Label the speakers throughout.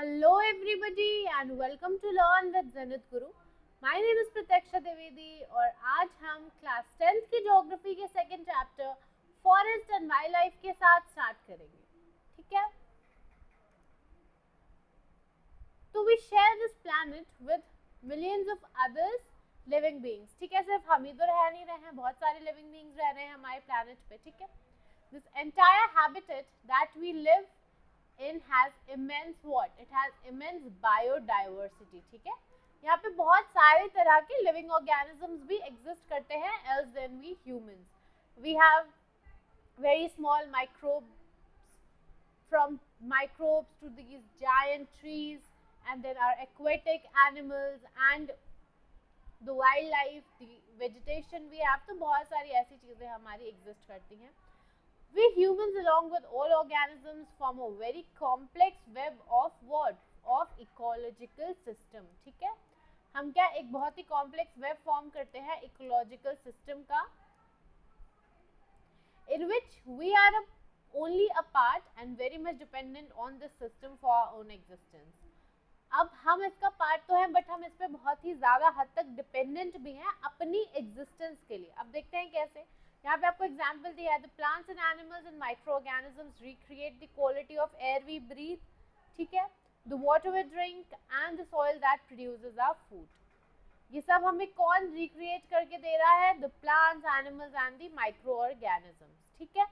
Speaker 1: Hello everybody and welcome to Learn with Zenith Guru. My name is Prataksha Devedi और आज हम class 10th की geography के second chapter forest and wild life के साथ start करेंगे. ठीक है? तो we share this planet with millions of others living beings. ठीक है, सिर्फ हम ही तो रह नहीं रहे हैं, बहुत सारे living beings रह रहे हैं हमारे planet पे. ठीक है, this entire habitat that we live in has immense what? It has immense biodiversity. ठीक है, यहाँ पे बहुत सारे तरह के living organisms भी exist करते हैं else than we humans. We have very small microbes, from microbes to these giant trees, and there are aquatic animals and the wildlife, the vegetation we have. तो बहुत सारी ऐसी चीज़ें हमारी exist करती हैं. We humans along with all organisms form a very complex web of what? Of ecological system. ठीक है, हम क्या एक बहुत ही complex web form करते हैं ecological system का, in which we are only a part and very much dependent on this system for our own existence. अब हम इसका पार्ट तो हैं बट हम इस पे बहुत ही ज़्यादा हद तक डिपेंडेंट भी हैं अपनी एग्जिस्टेंस के लिए. अब देखते हैं कैसे. यहाँ पे आपको एग्जाम्पल दिया है, the plants and animals and micro organisms recreate the quality of air we breathe. ठीक है, the water we drink and the soil that produces our food. ये सब हमें कौन रिक्रिएट करके दे रहा है? The plants, animals and the micro organisms. ठीक है,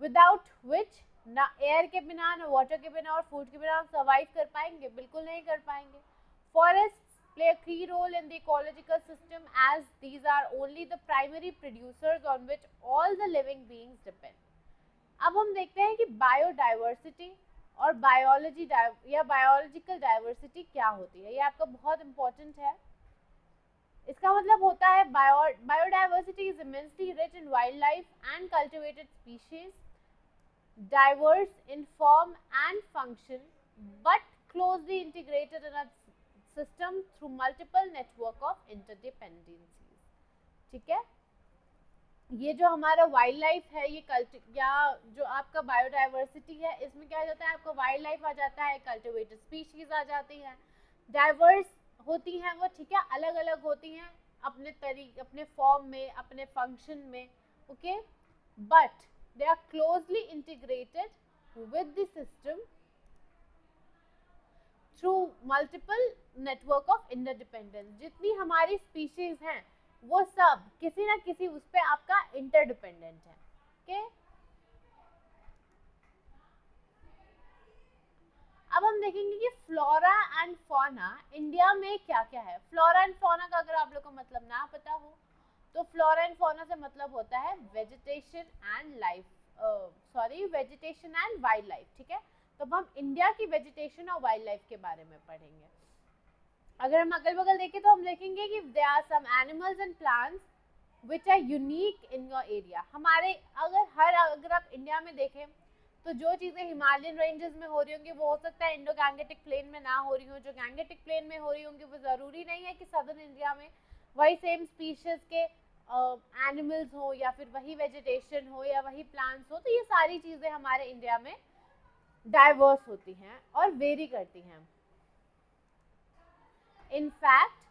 Speaker 1: विदाउट विच ना एयर के बिना, ना वाटर के बिना और फूड के बिना हम सर्वाइव कर पाएंगे? बिल्कुल नहीं कर पाएंगे. Forest play a key role in the ecological system as these are only the primary producers on which all the living beings depend. अब हम देखते हैं कि बायोडाइवर्सिटी और बायोलॉजी या बायोलॉजिकल डाइवर्सिटी क्या होती है. ये आपका बहुत इंपॉर्टेंट है. इसका मतलब होता है biodiversity is immensely rich in wild life and cultivated species, diverse in form and function but closely integrated in a system through multiple network of interdependencies. ठीक है, ये जो हमारा वाइल्ड लाइफ है, ये या जो आपका बायोडाइवर्सिटी है, इसमें क्या आ जाता है? आपका वाइल्ड लाइफ आ जाता है, कल्टिवेटेड स्पीशीज आ जाती हैं, डाइवर्स होती हैं वो. ठीक है, अलग अलग होती हैं अपने तरीके, अपने फॉर्म में, अपने फंक्शन में. Okay, but they are closely integrated with the system through multiple network of interdependence. जितनी हमारी species हैं वो सब किसी ना किसी उस पे आपका interdependent है. okay? अब हम देखेंगे कि फ्लोरा एंड फौना इंडिया में क्या क्या है. फ्लोरा एंड फौना का अगर आप लोग को मतलब ना पता हो तो फ्लोरा एंड फौना से मतलब होता है vegetation and life, vegetation and wild life. ठीक है, तो हम इंडिया की वेजिटेशन और वाइल्ड लाइफ के बारे में पढ़ेंगे. अगर हम अगल बगल देखें तो हम देखेंगे कि there are some animals and plants which are unique in your area. हमारे अगर आप इंडिया में देखें तो जो चीज़ें हिमालयन रेंजेस में हो रही होंगी वो हो सकता है इंडो गैंगेटिक प्लेन में ना हो रही हो. जो गैंगेटिक प्लेन में हो रही होंगी वो ज़रूरी नहीं है कि सदर्न इंडिया में वही सेम स्पीशीज के एनिमल्स हो या फिर वही वेजिटेशन हो या वही प्लांट्स हो. तो ये सारी चीज़ें हमारे इंडिया में डाइवर्स होती हैं और वेरी करती हैं. In fact,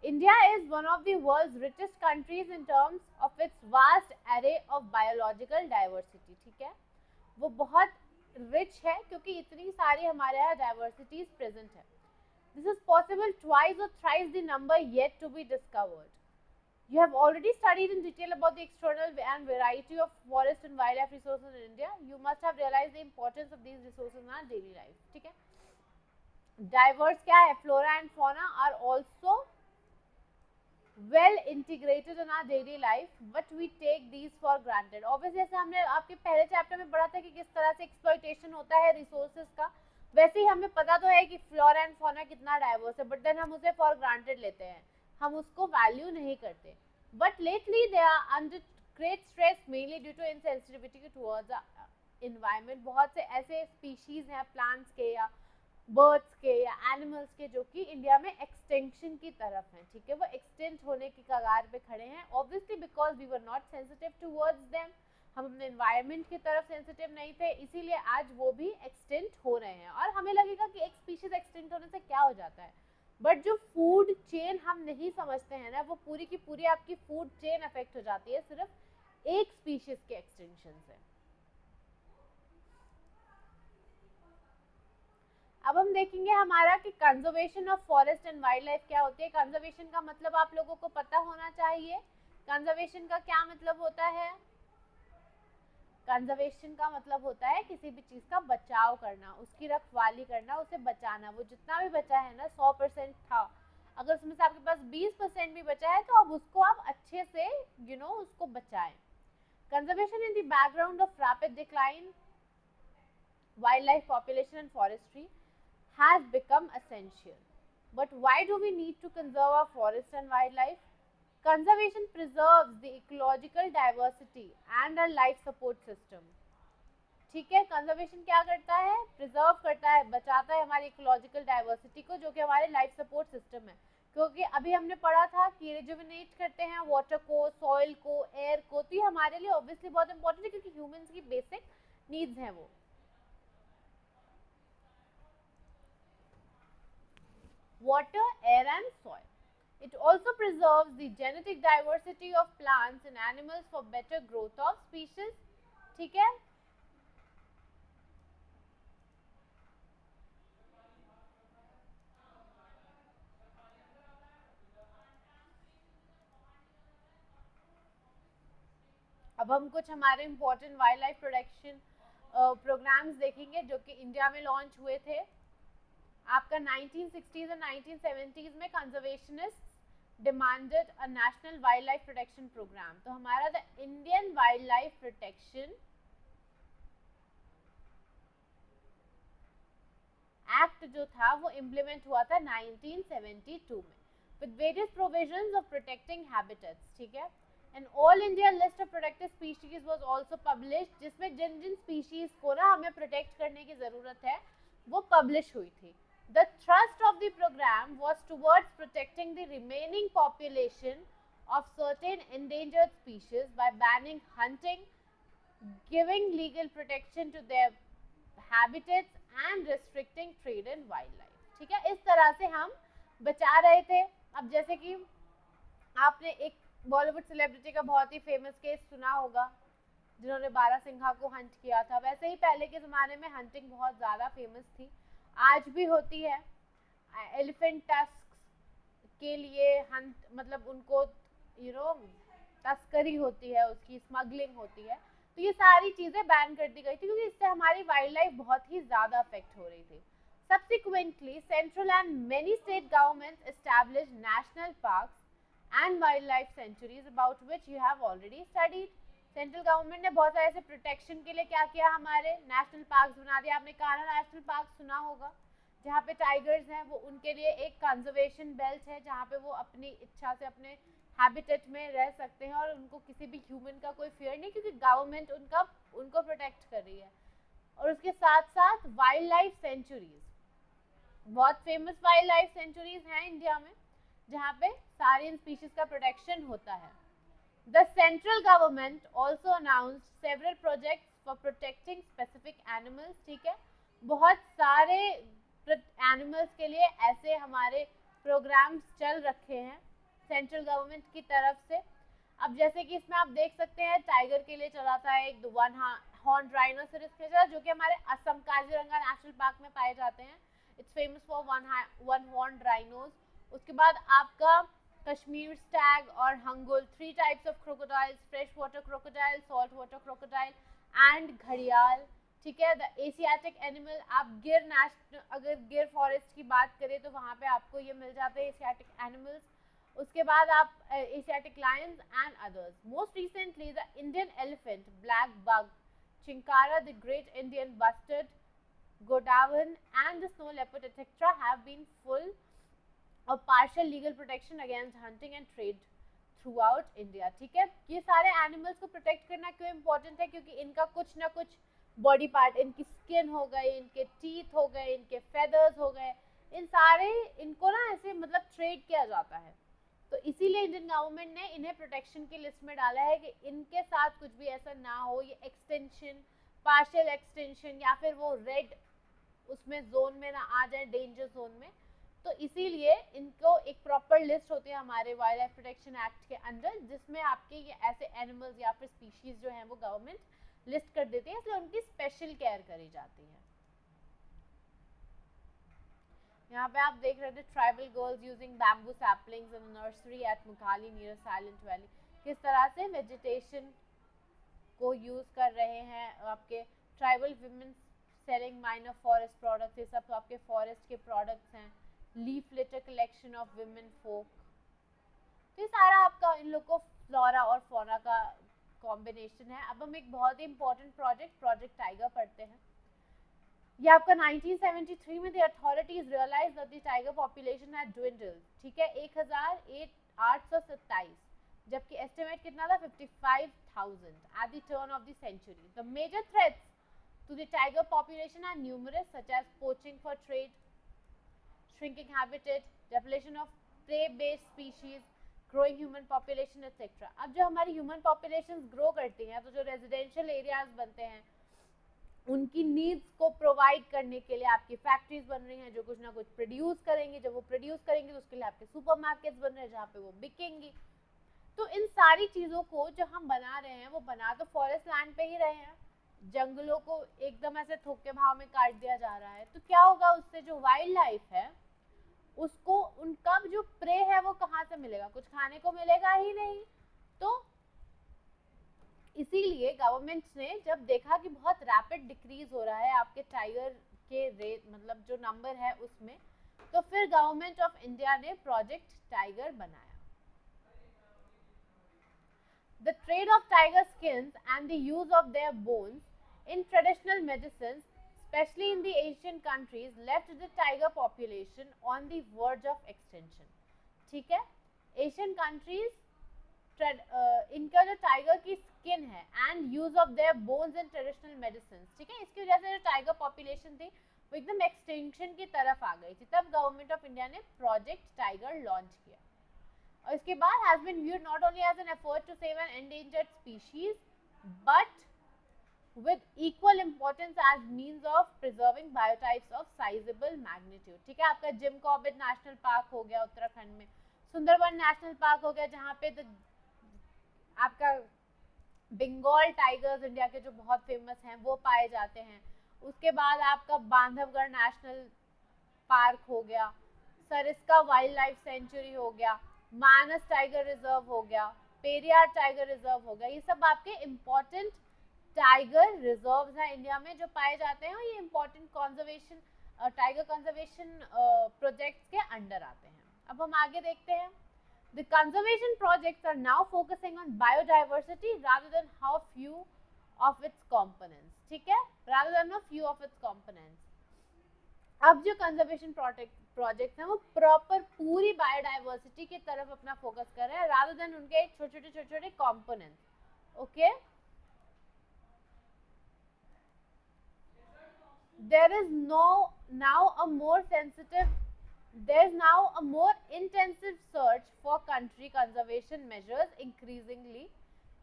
Speaker 1: India is one of the world's richest countries in terms of its vast array of biological diversity. ठीक है, वो बहुत रिच है क्योंकि इतनी सारी हमारे यहाँ डाइवर्सिटीज प्रेजेंट है. This is possible twice or thrice the number yet to be discovered. You have already studied in detail about the external and variety of forest and wildlife resources in India. You must have realized the importance of these resources in our daily life. ठीक है, diverse क्या है? Flora and fauna are also well integrated in our daily life, but we take these for granted. Obviously जैसे हमने आपके पहले chapter में पढ़ा था कि किस तरह से एक्सप्लॉइटेशन होता है रिसोर्सेज का, वैसे ही हमें पता तो है कि फ्लोरा एंड फौना कितना डाइवर्स है, बट देन हम उसे फॉर ग्रांटेड लेते हैं, हम उसको वैल्यू नहीं करते. But lately they are under great stress mainly due to insensitivity towards environment. बहुत से ऐसे स्पीशीज हैं प्लांट्स के या बर्ड्स के या एनिमल्स के जो कि इंडिया में एक्सटेंक्शन की तरफ हैं. ठीक है, वो एक्सटेंट होने की कगार पे खड़े हैं. Obviously because we were not sensitive towards them, हम अपने एनवायरनमेंट की तरफ सेंसिटिव नहीं थे, इसीलिए आज वो भी एक्सटिंक्ट हो रहे हैं। और हमें लगेगा कि एक स्पीशीज एक्सटिंक्ट होने से क्या हो जाता है, बट जो फूड चेन हम नहीं समझते हैं ना, वो पूरी की पूरी आपकी फूड चेन अफेक्ट हो जाती है सिर्फ एक स्पीशीज के एक्सटिंक्शन से। अब हम देखेंगे हमारा कि conservation of forest and wild life क्या होती है। कंजर्वेशन का मतलब आप लोगों को पता होना चाहिए। कंजर्वेशन का क्या मतलब होता है? कंजर्वेशन का मतलब होता है किसी भी चीज का बचाव करना, उसकी रखवाली करना, उसे बचाना। वो जितना भी बचा है ना, 100% था, अगर उसमें से आपके पास 20% भी बचा है तो अब उसको आप अच्छे से उसको बचाएं। Conservation in the background of rapid decline wildlife population and forestry has become essential. But why do we need to conserve our forests and wildlife? Conservation preserves the ecological diversity and our life support system. ठीक है, conservation क्या करता है? Preserve करता है, बचाता है हमारी इकोलॉजिकल डाइवर्सिटी को, जो कि हमारे लाइफ सपोर्ट सिस्टम है। क्योंकि अभी हमने पढ़ा था कि रिजुविनेट करते हैं वाटर को, सॉइल को, एयर को, तो ये हमारे लिए ऑब्वियसली बहुत इंपॉर्टेंट है क्योंकि ह्यूमंस की बेसिक नीड्स हैं वो। water, air and soil. It also preserves the genetic diversity of plants and animals for better growth of species. ठीक है, अब हम कुछ हमारे important wild life protection programs देखेंगे जो कि इंडिया में लॉन्च हुए थे। आपका 1960s और 1970s में conservationist demanded a national wild life protection program. तो हमारा the Indian wild life protection act जो था वो इम्प्लीमेंट हुआ था 1972 में with various provisions of protecting habitats. ठीक है, an all India list of protected species was also published, जिसमें जिन जिन species को ना हमें protect करने की ज़रूरत है वो publish हुई थी। The thrust of the program was towards protecting the remaining population of certain endangered species by banning hunting, giving legal protection to their habitats and restricting trade in wildlife. ठीक है, इस तरह से हम बचा रहे थे। अब जैसे कि आपने एक बॉलीवुड सेलिब्रिटी का बहुत ही फेमस केस सुना होगा जिन्होंने बारासिंघा को हंट किया था, वैसे ही पहले के ज़माने में हंटिंग बहुत ज़्यादा फेमस थी, आज भी होती है। एलिफेंट टस्क के लिए हंट, मतलब उनको तस्करी होती है, उसकी स्मगलिंग होती है, तो ये सारी चीज़ें बैन कर दी गई थी क्योंकि इससे हमारी वाइल्ड लाइफ बहुत ही ज़्यादा अफेक्ट हो रही थी। Subsequently, central and many state governments established national parks and wildlife sanctuaries about which you have already studied. Central government ने बहुत सारे ऐसे प्रोटेक्शन के लिए क्या किया, हमारे नेशनल पार्क्स बना दिया। आपने कान्हा नेशनल पार्क सुना होगा, जहाँ पे टाइगर्स हैं, वो उनके लिए एक कंजर्वेशन बेल्ट है जहाँ पे वो अपनी इच्छा से अपने हैबिटेट में रह सकते हैं और उनको किसी भी ह्यूमन का कोई फियर नहीं, क्योंकि गवर्नमेंट उनको प्रोटेक्ट कर रही है। और उसके साथ साथ वाइल्ड लाइफ सेंचुरीज, बहुत फेमस वाइल्ड लाइफ सेंचुरीज हैं इंडिया में जहाँ पे सारी स्पीशीज का प्रोटेक्शन होता है। The central government also announced several projects for protecting specific animals. ठीक है, बहुत सारे एनिमल्स के लिए ऐसे हमारे प्रोग्राम्स चल रखे हैं सेंट्रल गवर्नमेंट की तरफ से। अब जैसे कि इसमें आप देख सकते हैं, टाइगर के लिए चला था एक वन हॉर्न राइनोसेरस के लिए, जो कि हमारे असम काजीरंगा नेशनल पार्क में पाए जाते हैं। It's famous for one horn rhinos. उसके बाद आपका कश्मीर स्टैग और hangul, 3 types of crocodiles, fresh water crocodile, salt water crocodile and घड़ियाल। ठीक है, द एशियाटिक एनिमल, आप गिर नेशनल, अगर गिर फॉरेस्ट की बात करें तो वहाँ पे आपको ये मिल जाते हैं एशियाटिक एनिमल्स। उसके बाद आप Asiatic lions and others. Most recently the Indian elephant, blackbuck, chinkara, the great Indian bustard, godawan and the snow leopard etcetera have been full और partial legal protection against hunting and trade throughout India. ठीक है, ये सारे animals को protect करना क्यों important है? क्योंकि इनका कुछ ना कुछ बॉडी पार्ट, इनकी स्किन हो गई, इनके टीथ हो गए, इनके फेदर्स हो गए, इन सारे इनको ना ऐसे मतलब ट्रेड किया जाता है। तो इसीलिए इंडियन गवर्नमेंट ने इन्हें प्रोटेक्शन की लिस्ट में डाला है कि इनके साथ कुछ भी ऐसा ना हो, ये एक्सटेंशन, पार्शियल एक्सटेंशन या फिर वो रेड उसमें जोन में ना आ जाए, डेंजर जोन में। तो इसीलिए इनको एक प्रॉपर लिस्ट होती है हमारे वाइल्ड लाइफ प्रोटेक्शन एक्ट के अंदर, जिसमें आपके ये ऐसे एनिमल्स या फिर स्पीशीज जो हैं वो गवर्नमेंट लिस्ट कर देती है, इसलिए उनकी स्पेशल केयर करी जाती है। यहाँ पे आप देख रहे थे tribal girls using bamboo saplings in nursery at Mukhali near Silent Valley, किस तरह से वेजिटेशन को यूज कर रहे हैं आपके tribal women selling minor forest products, ये सब तो आपके फॉरेस्ट के प्रोडक्ट्स हैं। Leaf litter collection of women folk, तो ये सारा आपका इन लोग को फ्लोरा और फौना का कॉम्बिनेशन है। अब हम एक बहुत ही इंपॉर्टेंट प्रोजेक्ट टाइगर पढ़ते हैं। ये आपका 1973 में the authorities realise that the tiger population had dwindled, ठीक है, 1827, जबकि एस्टिमेट कितना था 55,000 at the turn of the century. The major threats to the tiger population are numerous, such as poaching for trade, shrinking habitat, depletion of prey-based species, growing human population, etc. अब जो हमारी human populations grow करती हैं, तो जो residential areas बनते हैं, उनकी नीड्स को प्रोवाइड करने के लिए आपकी फैक्ट्रीज बन रही हैं जो कुछ ना कुछ प्रोड्यूस करेंगे। जब वो प्रोड्यूस करेंगे तो उसके लिए आपके सुपरमार्केट्स बन रहे हैं जहाँ पे वो बिकेंगी। तो इन सारी चीज़ों को जो हम बना रहे हैं वो बना तो फॉरेस्ट लैंड पे ही रहे हैं, जंगलों को एकदम ऐसे थोक के भाव में काट दिया जा रहा है, तो क्या होगा उससे जो वाइल्ड लाइफ है उसको, उनका जो प्रे है वो कहाँ से मिलेगा, कुछ खाने को मिलेगा ही नहीं। तो इसीलिए गवर्नमेंट ने जब देखा कि बहुत रैपिड डिक्रीज हो रहा है आपके टाइगर के रेट, मतलब जो नंबर है उसमें, तो फिर गवर्नमेंट ऑफ इंडिया ने प्रोजेक्ट टाइगर बनाया। The trade of tiger skins and the use of their bones in traditional medicines, especially in the Asian countries, left the tiger population on the verge of extinction. ठीक है, Asian countries इनका जो tiger की skin है and use of their bones in traditional medicine, ठीक है, इसकी वजह से जो टाइगर पॉपुलेशन थी वो एकदम एक्सटिंक्शन की तरफ आ गई थी। तब गवर्नमेंट ऑफ इंडिया ने प्रोजेक्ट टाइगर लॉन्च किया और इसके बाद has been viewed not only as an effort to save an endangered species but with equal importance as means of preserving biotypes of sizable magnitude। ठीक है, आपका Jim Corbett national park हो गया उत्तराखंड में, सुंदरबन नेशनल पार्क हो गया जहाँ पे तो आपका बंगाल टाइगर्स इंडिया के जो बहुत फेमस हैं वो पाए जाते हैं। उसके बाद आपका बांधवगढ़ नेशनल पार्क हो गया, सरिस्का वाइल्ड लाइफ सेंचुरी हो गया, मानस टाइगर रिजर्व हो गया, पेरियार टाइगर रिजर्व हो गया, ये सब आपके इम्पोर्टेंट टाइगर रिजर्व्स हैं इंडिया में जो पाए जाते हैं और ये important conservation tiger conservation projects के अंडर आते हैं। अब हम आगे देखते हैं। The conservation projects are now focusing on biodiversity rather than how few of its components, ठीक है, rather than a few of its components। अब जो कंजर्वेशन प्रोजेक्ट्स हैं वो प्रॉपर पूरी बायोडाइवर्सिटी की तरफ अपना फोकस कर रहे हैं rather than उनके छोटे छोटे components। Okay, there is now a more intensive search for country conservation measures increasingly,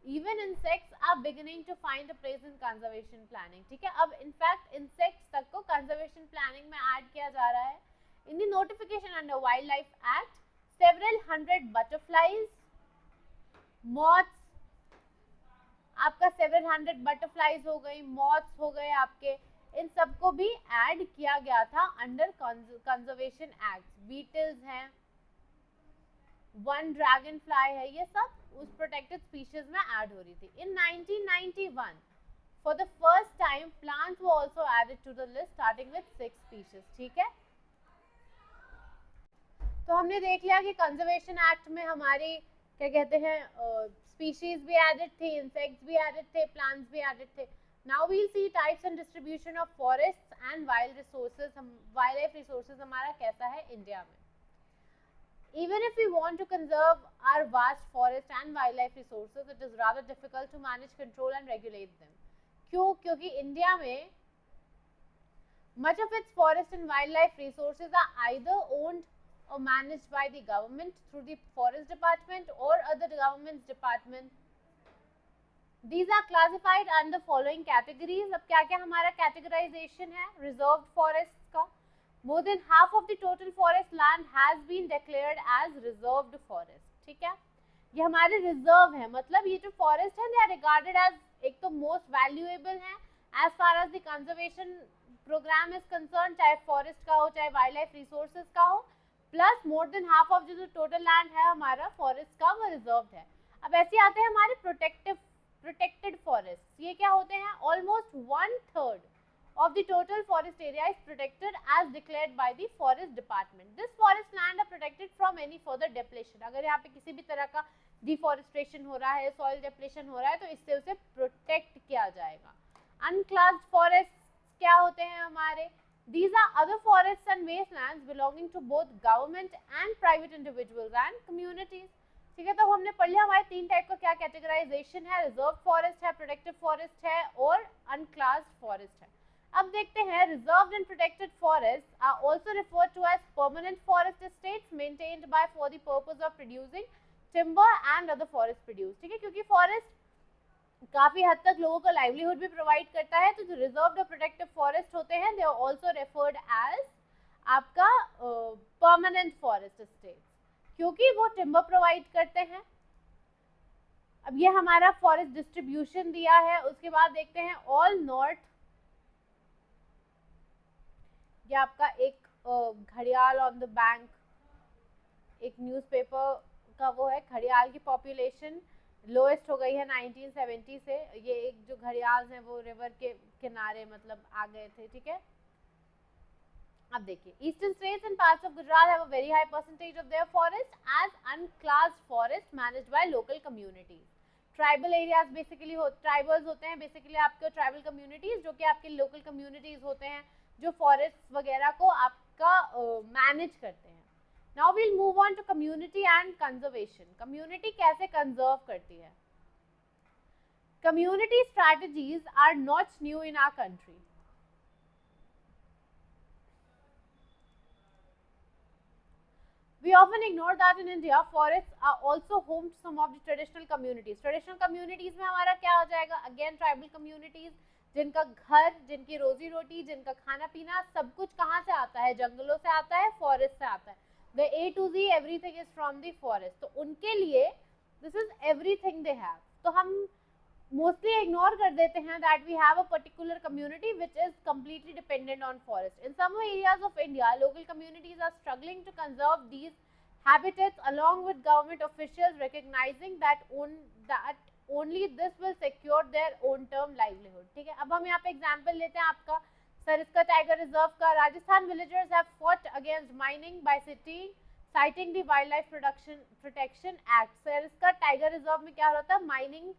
Speaker 1: even insects are beginning to find a place in conservation planning। ठीक है, अब इनफैक्ट इंसेक्ट्स तक को कंजर्वेशन प्लानिंग में add किया जा रहा है। In the notification under wild life act several hundred butterflies, moths, आपका 700 बटरफ्लाइज हो गई, मॉथ्स हो गए आपके, इन सबको भी ऐड किया गया था अंडर कंजर्वेशन एक्ट। बीटल्स हैं, वन ड्रैगन फ्लाई है, ये सब उस प्रोटेक्टेड स्पीशीज में ऐड हो रही थी। In 1991 for the first time plants were also added to the list starting with 6 species. ठीक है, तो हमने देख लिया कि कंजर्वेशन एक्ट में हमारी क्या कहते हैं स्पीशीज भी एडेड थी, इंसेक्ट्स भी एडेड थे, प्लांट्स भी एडेड थे। Now we'll see types and distribution of forest and wild resources. Wild life resources हमारा कैसा है इंडिया में। Even if we want to conserve our vast forest and wildlife resources, it is rather difficult to manage, control and regulate them। क्यों? क्योंकि India में much of its forest and wildlife resources are either owned or managed by the government through the forest department or other government's department. These are classified under following categories. अब क्या क्या हमारा categorization है reserved forests का. More than half of the total forest land has been declared as reserved forest. ठीक है, ये हमारे रिजर्व है, मतलब ये जो फॉरेस्ट है they are regarded as एक तो मोस्ट वैल्यूएबल है as far as the conservation program is concerned, चाहे फॉरेस्ट का हो चाहे वाइल्ड लाइफ रिसोर्सेज का हो, plus more than half of जो टोटल लैंड है हमारा फॉरेस्ट का वो रिजर्व है. अब ऐसे आते हैं हमारे प्रोटेक्टेड फॉरेस्ट. ये क्या होते हैं? Almost 1/3 of the total forest area is protected as declared by the forest department. This forest land are protected from any further depletion. अगर यहाँ पे किसी भी तरह का डिफॉरेस्टेशन हो रहा है, सॉइल डिप्लेशन हो रहा है, तो इससे उसे प्रोटेक्ट किया जाएगा. अनक्लास्ड फॉरेस्ट क्या होते हैं हमारे? These are other forests and wastelands belonging to both government and private individuals and communities. ठीक है, तो हमने पढ़ लिया हमारे 3 टाइप का क्या कैटेगराइजेशन है. रिजर्व फॉरेस्ट है, प्रोटेक्टिव फॉरेस्ट है और अनक्लास्ड फॉरेस्ट है. अब देखते हैं reserved and protected forest are also referred to as permanent forest estates maintained by for the purpose of producing timber and other forest produce. ठीक है, क्योंकि फॉरेस्ट काफी हद तक लोगों को लाइवलीहुड भी प्रोवाइड करता है, तो जो रिजर्व्ड और प्रोटेक्टिव फॉरेस्ट होते हैं they are also referred as आपका परमानेंट फॉरेस्ट एस्टेट्स, क्योंकि वो टिम्बर प्रोवाइड करते हैं. अब ये हमारा फॉरेस्ट डिस्ट्रीब्यूशन दिया है. उसके बाद देखते हैं ऑल नॉर्थ. ये आपका एक घड़ियाल ऑन द बैंक, एक न्यूज़पेपर का वो है. घड़ियाल की पॉपुलेशन लोएस्ट हो गई है 1970 से. ये एक जो घड़ियाल हैं वो रिवर के किनारे मतलब आ गए थे. ठीक है, अब देखिए eastern states and parts of Gujarat have a very high percentage of their forest as unclassed forest managed by local communities. Tribal areas basically tribals होते हैं, बेसिकली आपके ट्राइबल कम्युनिटीज जो कि आपके लोकल कम्युनिटीज होते हैं जो फॉरेस्ट वगैरह को आपका मैनेज करते हैं. Now we'll move on to community and conservation. Community कैसे कंजर्व करती है? Community strategies are not new in our country. We often ignore that in India, forests are also home to some of the traditional communities. Traditional communities में हमारा क्या हो जाएगा? Again tribal communities, जिनका घर, जिनकी रोजी रोटी, जिनका खाना पीना सब कुछ कहाँ से आता है? जंगलों से आता है, फॉरेस्ट से आता है. The A to Z everything is from the forest. तो उनके लिए this is everything they have. तो हम mostly ignore कर देते हैं that we have a particular community which is completely dependent on forest. In some areas of India, local communities are struggling to conserve these habitats along with government officials recognizing that only this will secure their own term livelihood. ठीक है, अब हम यहाँ पे example लेते हैं आपका Sariska tiger reserve का. Rajasthan villagers have fought against mining by citing the Wildlife Protection Act. Sariska tiger reserve में क्या हो रहा था? माइनिंग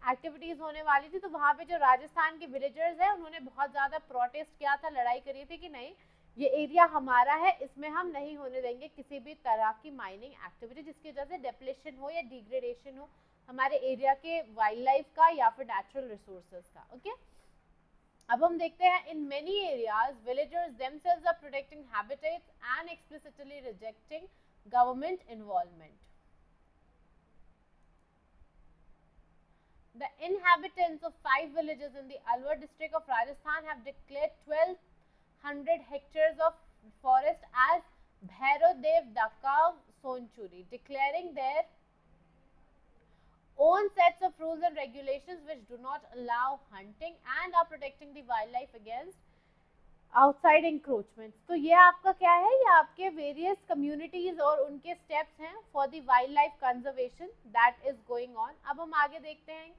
Speaker 1: एक्टिविटीज होने वाली थी, तो वहाँ पे जो राजस्थान के विलेजर्स हैं उन्होंने बहुत ज़्यादा प्रोटेस्ट किया था, लड़ाई करी थी कि नहीं ये एरिया हमारा है, इसमें हम नहीं होने देंगे किसी भी तरह की माइनिंग एक्टिविटी जिसकी वजह से डेप्लेशन हो या डिग्रेडेशन हो हमारे एरिया के वाइल्ड लाइफ का या फिर नेचुरल रिसोर्सेज का. ओके, अब हम देखते हैं in many areas villagers themselves are protecting habitats and explicitly rejecting government involvement. The inhabitants of 5 villages in the Alwar district of Rajasthan have declared 1200 hectares of forest as Bhairav Dakav Sonchuri, declaring their own sets of rules and regulations which do not allow hunting and are protecting the wildlife against outside encroachments. तो ये आपका क्या है? ये आपके various communities और उनके steps हैं for the wildlife conservation that is going on. अब हम आगे देखते हैं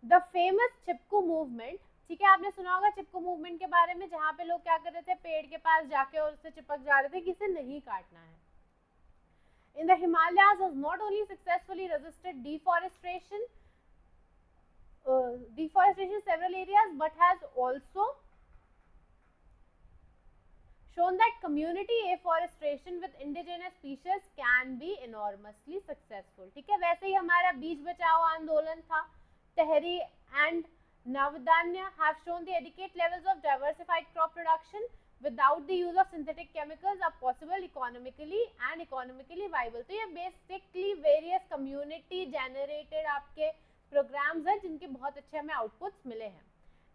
Speaker 1: द फेमस चिपकू मूवमेंट. ठीक है, आपने सुना होगा चिपकू मूवमेंट के बारे में, जहाँ पे लोग क्या कर रहे थे? पेड़ के पास जाके और उससे चिपक जा रहे थे कि इसे नहीं काटना है. In the Himalayas has not only successfully resisted deforestation several areas but has also shown that community afforestation with indigenous species can be enormously successful. ठीक है, वैसे ही हमारा बीज बचाओ आंदोलन था, Tehri and Navdanya have shown the adequate levels of diversified crop production without the use of synthetic chemicals are possible economically and economically viable. तो ये basically various community generated आपके programs हैं जिनके बहुत अच्छे हमें outputs मिले हैं.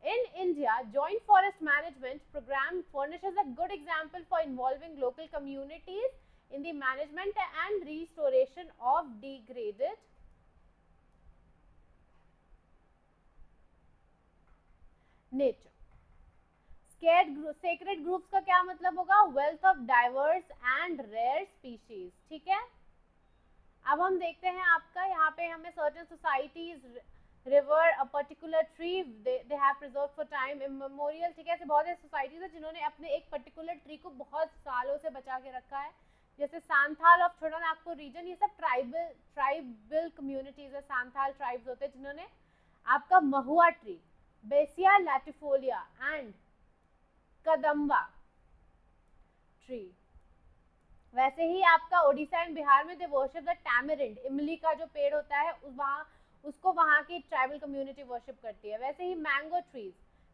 Speaker 1: In India, joint forest management program furnishes a good example for involving local communities in the management and restoration of degraded nature. Sacred groups का क्या मतलब होगा? Wealth of diverse and rare species. ठीक है, अब हम देखते हैं आपका यहाँ पे हमें certain societies river a particular tree they have preserved for time immemorial. ठीक है, ऐसे बहुत से societies है जिन्होंने अपने एक particular tree को बहुत सालों से बचा के रखा है, जैसे सांथाल ऑफ छोटा नागपुर रीजन. ये सब ट्राइबल कम्युनिटीज है, सांथाल ट्राइब्स होते हैं जिन्होंने आपका महुआ ट्री, बेसिया लैटिफोलिया एंड कदम्बा ट्री. वैसे ही आपका ओडिशा एंड बिहार में दे वर्शिप द टैमरिंड, इमली का जो पेड़ होता है उसको वहाँ की ट्राइबल कम्युनिटी वर्शिप करती है. वैसे ही मैंगो ट्रीज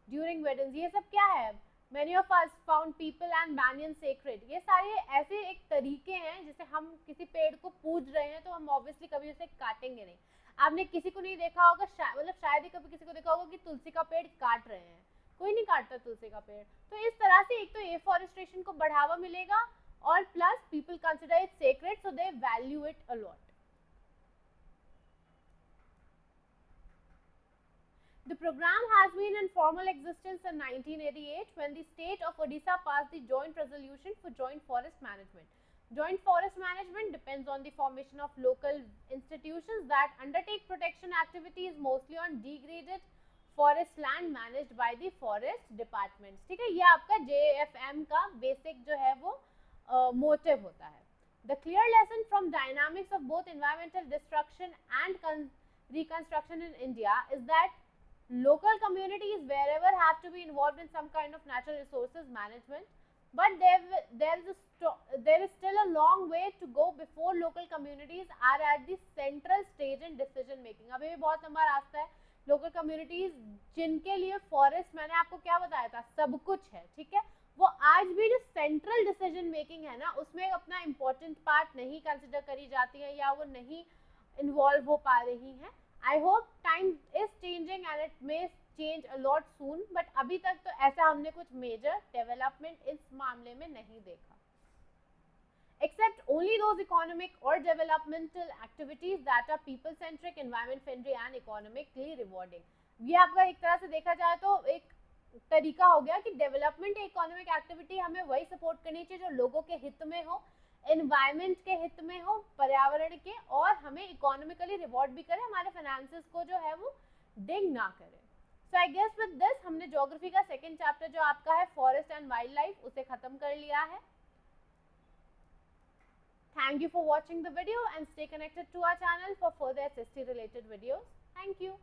Speaker 1: ड्यूरिंग वेडिंग्स. ये सब क्या है? Many of us found people and banyan sacred. ये सारे ऐसे एक तरीके हैं जिसे हम किसी पेड़ को पूज रहे हैं तो हम ऑब्वियसली कभी उसे काटेंगे नहीं. आपने किसी को नहीं देखा होगा, मतलब शायद ही कभी किसी को देखा होगा कि तुलसी का पेड़ काट रहे हैं. कोई नहीं काटता तुलसी का पेड़. तो इस तरह से एक तो एफॉरेस्टेशन को बढ़ावा मिलेगा और plus people consider it sacred so they value it a lot. The program has been in formal existence in 1988 when the state of Odisha passed the joint resolution for joint forest management. Joint forest management depends on the formation of local institutions that undertake protection activities mostly on degraded forest land managed by the forest departments. ठीक है, ये आपका JFM का basic जो है वो motive होता है. The clear lesson from dynamics of both environmental destruction and reconstruction in India is that local communities wherever have to be involved in some kind of natural resources management, but there is still a long way to go before local communities are at the central stage in decision making. अभी भी बहुत लंबा रास्ता है. Local communities जिनके लिए forest, मैंने आपको क्या बताया था, सब कुछ है. ठीक है, वो आज भी जो सेंट्रल डिसीजन मेकिंग है ना उसमें अपना इम्पोर्टेंट पार्ट नहीं कंसिडर करी जाती है या वो नहीं इन्वॉल्व हो पा रही है. I hope time is changing and it may change a lot soon, but अभी तक तो ऐसा हमने कुछ major development इस मामले में नहीं देखा. Except only those economic or developmental activities that are people-centric, environment-friendly and economically rewarding. ये आपका एक तरह से देखा जाए तो एक तरीका हो गया कि डेवलपमेंट इकोनॉमिक एक्टिविटी हमें वही सपोर्ट करनी चाहिए जो लोगों के हित में हो, एनवायरनमेंट के हित में हो, पर्यावरण के, और हमें इकोनॉमिकली रिवॉर्ड भी करे, हमारे फाइनेंसेस को जो है वो डिंग ना करे. सो आई गेस विद दिस हमने ज्योग्राफी का सेकंड चैप्टर जो आपका है फॉरेस्ट एंड वाइल्ड लाइफ उसे खत्म कर लिया है. Thank you for watching the video and stay connected to our channel for further SST related videos. Thank you.